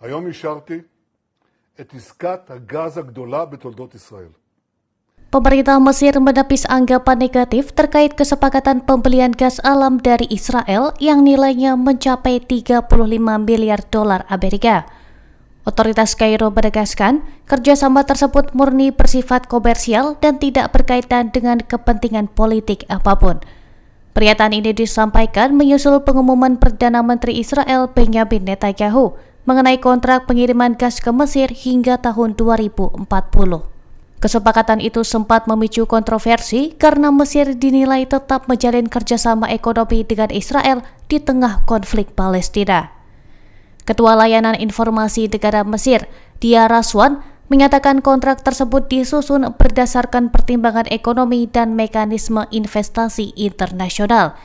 היום אישרתי את עסקת הגז הגדולה בתולדות ישראל. Pemerintah Mesir menepis anggapan negatif terkait kesepakatan pembelian gas alam dari Israel yang nilainya mencapai 35 miliar dolar Amerika. Otoritas Kairo menegaskan, kerjasama tersebut murni bersifat komersial dan tidak berkaitan dengan kepentingan politik apapun. Pernyataan ini disampaikan menyusul pengumuman Perdana Menteri Israel Benjamin Netanyahu mengenai kontrak pengiriman gas ke Mesir hingga tahun 2040. Kesepakatan itu sempat memicu kontroversi karena Mesir dinilai tetap menjalin kerjasama ekonomi dengan Israel di tengah konflik Palestina. Ketua Layanan Informasi Negara Mesir, Dia Raswan, menyatakan kontrak tersebut disusun berdasarkan pertimbangan ekonomi dan mekanisme investasi internasional.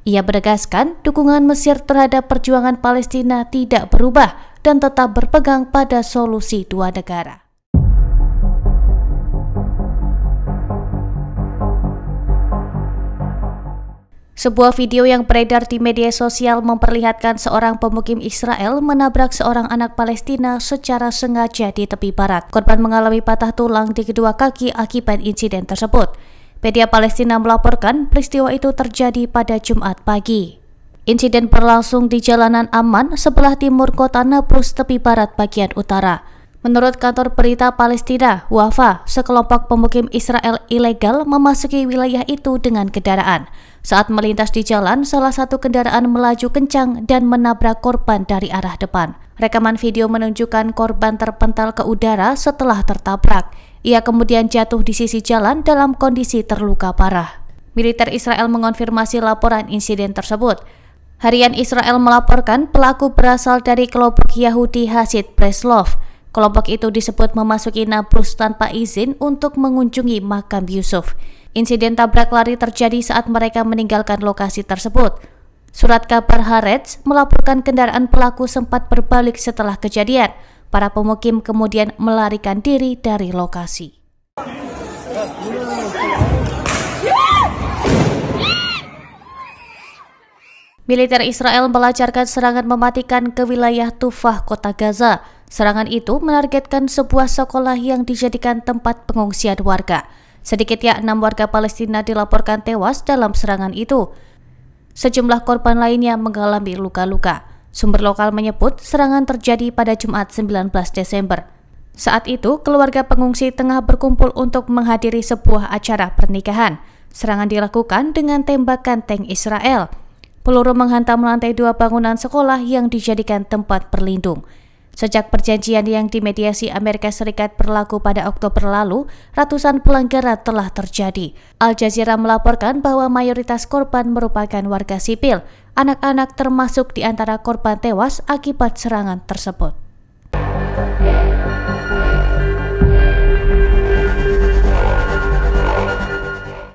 Ia menegaskan dukungan Mesir terhadap perjuangan Palestina tidak berubah dan tetap berpegang pada solusi dua negara. Sebuah video yang beredar di media sosial memperlihatkan seorang pemukim Israel menabrak seorang anak Palestina secara sengaja di tepi barat. Korban mengalami patah tulang di kedua kaki akibat insiden tersebut. Media Palestina melaporkan peristiwa itu terjadi pada Jumat pagi. Insiden berlangsung di jalanan Amman sebelah timur kota Nablus tepi barat bagian utara. Menurut kantor berita Palestina, Wafa, sekelompok pemukim Israel ilegal memasuki wilayah itu dengan kendaraan. Saat melintas di jalan, salah satu kendaraan melaju kencang dan menabrak korban dari arah depan. Rekaman video menunjukkan korban terpental ke udara setelah tertabrak. Ia kemudian jatuh di sisi jalan dalam kondisi terluka parah. Militer Israel mengonfirmasi laporan insiden tersebut. Harian Israel melaporkan pelaku berasal dari kelompok Yahudi Hasid Breslov. Kelompok itu disebut memasuki Nablus tanpa izin untuk mengunjungi makam Yusuf. Insiden tabrak lari terjadi saat mereka meninggalkan lokasi tersebut. Surat kabar Haaretz melaporkan kendaraan pelaku sempat berbalik setelah kejadian. Para pemukim kemudian melarikan diri dari lokasi. Militer Israel melancarkan serangan mematikan ke wilayah Tufah, kota Gaza. Serangan itu menargetkan sebuah sekolah yang dijadikan tempat pengungsian warga. Sedikitnya 6 warga Palestina dilaporkan tewas dalam serangan itu. Sejumlah korban lainnya mengalami luka-luka. Sumber lokal menyebut serangan terjadi pada Jumat 19 Desember. Saat itu, keluarga pengungsi tengah berkumpul untuk menghadiri sebuah acara pernikahan. Serangan dilakukan dengan tembakan tank Israel. Peluru menghantam lantai 2 bangunan sekolah yang dijadikan tempat berlindung. Sejak perjanjian yang dimediasi Amerika Serikat berlaku pada Oktober lalu, ratusan pelanggaran telah terjadi. Al Jazeera melaporkan bahwa mayoritas korban merupakan warga sipil. Anak-anak termasuk di antara korban tewas akibat serangan tersebut.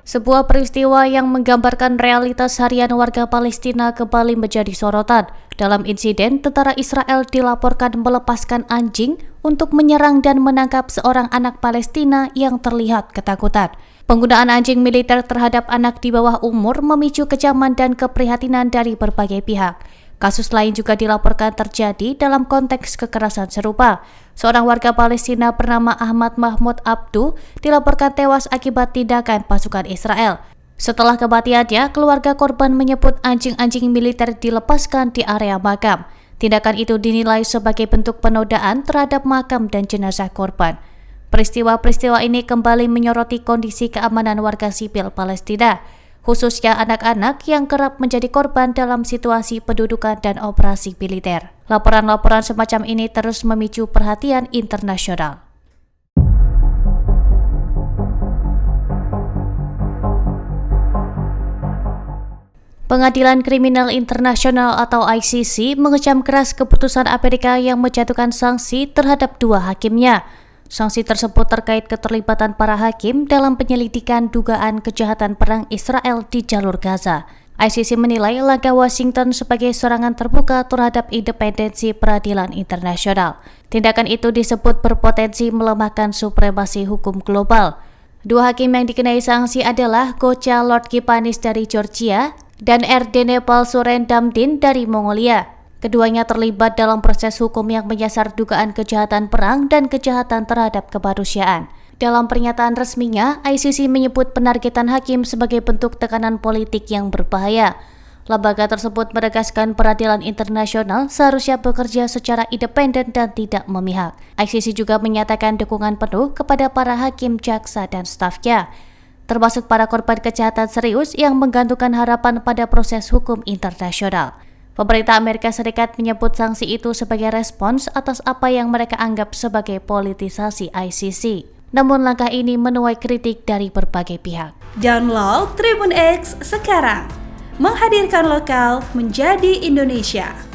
Sebuah peristiwa yang menggambarkan realitas harian warga Palestina kembali menjadi sorotan. Dalam insiden, tentara Israel dilaporkan melepaskan anjing untuk menyerang dan menangkap seorang anak Palestina yang terlihat ketakutan. Penggunaan anjing militer terhadap anak di bawah umur memicu kecaman dan keprihatinan dari berbagai pihak. Kasus lain juga dilaporkan terjadi dalam konteks kekerasan serupa. Seorang warga Palestina bernama Ahmad Mahmud Abdu dilaporkan tewas akibat tindakan pasukan Israel. Setelah kematiannya, keluarga korban menyebut anjing-anjing militer dilepaskan di area makam. Tindakan itu dinilai sebagai bentuk penodaan terhadap makam dan jenazah korban. Peristiwa-peristiwa ini kembali menyoroti kondisi keamanan warga sipil Palestina, khususnya anak-anak yang kerap menjadi korban dalam situasi pendudukan dan operasi militer. Laporan-laporan semacam ini terus memicu perhatian internasional. Pengadilan Kriminal Internasional atau ICC mengecam keras keputusan Amerika yang menjatuhkan sanksi terhadap 2 hakimnya. Sanksi tersebut terkait keterlibatan para hakim dalam penyelidikan dugaan kejahatan perang Israel di jalur Gaza. ICC menilai langkah Washington sebagai serangan terbuka terhadap independensi peradilan internasional. Tindakan itu disebut berpotensi melemahkan supremasi hukum global. 2 hakim yang dikenai sanksi adalah Gocha Lord Kipanis dari Georgia dan Erdene Palsuren Damdin dari Mongolia. Keduanya terlibat dalam proses hukum yang menyasar dugaan kejahatan perang dan kejahatan terhadap kemanusiaan. Dalam pernyataan resminya, ICC menyebut penargetan hakim sebagai bentuk tekanan politik yang berbahaya. Lembaga tersebut menegaskan peradilan internasional seharusnya bekerja secara independen dan tidak memihak. ICC juga menyatakan dukungan penuh kepada para hakim, jaksa, dan stafnya, termasuk para korban kejahatan serius yang menggantungkan harapan pada proses hukum internasional. Pemerintah Amerika Serikat menyebut sanksi itu sebagai respons atas apa yang mereka anggap sebagai politisasi ICC. Namun langkah ini menuai kritik dari berbagai pihak. Download Tribun X sekarang, menghadirkan lokal menjadi Indonesia.